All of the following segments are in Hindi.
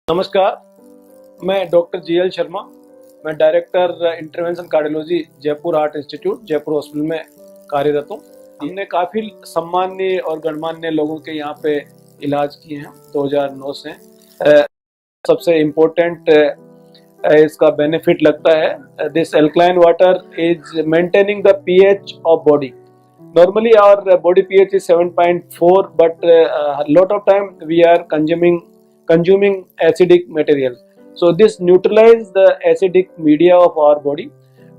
नमस्कार, मैं डॉक्टर जीएल शर्मा। मैं director intervention cardiology Jaipur heart institute Jaipur hospital में कार्यरत हूँ। हमने काफ़ी सम्मान्य और गणमान्य लोगों के यहाँ पे इलाज किए हैं 2009 से। सबसे इम्पोर्टेंट इसका बेनिफिट लगता है, this alkaline water is maintaining the pH of body. Normally our body pH is 7.4, but lot of time we are consuming acidic material. So this neutralize the acidic media of our body,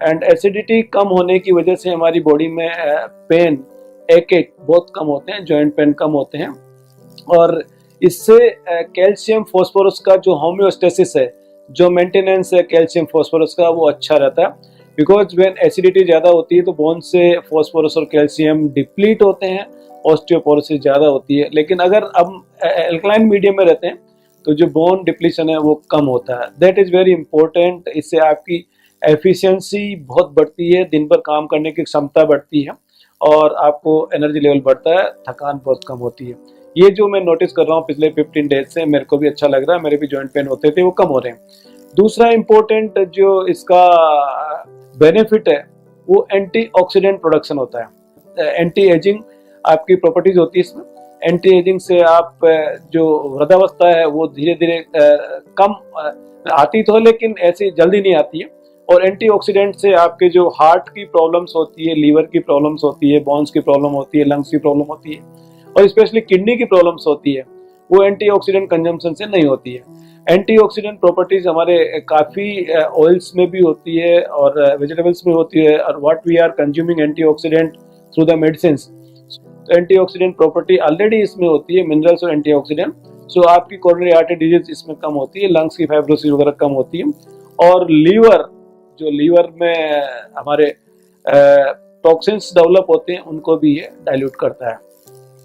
and acidity कम होने की वजह से हमारी बॉडी में पेन एक बहुत कम होते हैं, जॉइंट पेन कम होते हैं। और इससे कैल्शियम फॉस्फोरस का जो होम्योस्टेसिस है, जो मेंटेनेंस है कैल्शियम फॉस्फोरस का, वो अच्छा रहता है। बिकॉज व्हेन एसिडिटी ज़्यादा होती है तो बोन से फॉस्फोरस और कैल्शियम डिप्लीट होते हैं, ऑस्टियोपोरोसिस ज़्यादा होती है। लेकिन अगर हम एल्कलाइन मीडियम में रहते हैं तो जो बोन डिप्लीशन है वो कम होता है। That is very important. इससे आपकी एफिशिएंसी बहुत बढ़ती है, दिन भर काम करने की क्षमता बढ़ती है और आपको एनर्जी लेवल बढ़ता है, थकान बहुत कम होती है। ये जो मैं नोटिस कर रहा हूँ पिछले 15 डेज से, मेरे को भी अच्छा लग रहा है। मेरे भी जॉइंट पेन होते थे, वो कम हो रहे हैं। दूसरा इम्पोर्टेंट जो इसका बेनिफिट है वो एंटीऑक्सीडेंट प्रोडक्शन होता है। एंटी एजिंग आपकी प्रॉपर्टीज होती है इसमें। एंटी एजिंग से आप जो वृद्धावस्था है वो धीरे धीरे कम आती तो है, लेकिन ऐसी जल्दी नहीं आती है। और एंटीऑक्सीडेंट से आपके जो हार्ट की प्रॉब्लम्स होती है, लीवर की प्रॉब्लम्स होती है, बोन्स की प्रॉब्लम होती है, लंग्स की प्रॉब्लम होती है और स्पेशली किडनी की प्रॉब्लम्स होती है, वो एंटीऑक्सीडेंट कंजम्पशन से नहीं होती है। एंटीऑक्सीडेंट प्रॉपर्टीज हमारे काफ़ी ऑयल्स में भी होती है और वेजिटेबल्स में होती है। और what we are consuming antioxidant through the medicines, antioxidant property already इसमें होती है, मिनरल्स और एंटीऑक्सीडेंट। सो आपकी कोरोनरी आर्टरी डिजीज इसमें कम होती है, लंग्स की फाइब्रोसिस वगैरह कम होती है। और लीवर में हमारे टॉक्सिन्स डेवलप होते हैं, उनको भी ये डाइल्यूट करता है।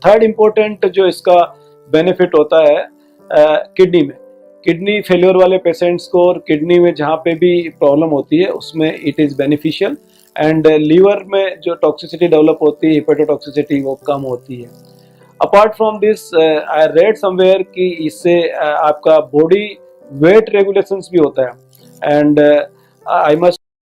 थर्ड इम्पोर्टेंट जो इसका बेनिफिट होता है किडनी में, किडनी फेलियर वाले पेशेंट्स को और किडनी में जहाँ पे भी प्रॉब्लम होती है उसमें it is beneficial. And liver में जो टॉक्सिसिटी डेवलप होती है, हिपेटोटॉक्सिसिटी, वो कम होती है। Apart from this I read somewhere कि इससे आपका बॉडी वेट रेगुलेशंस भी होता है। And I must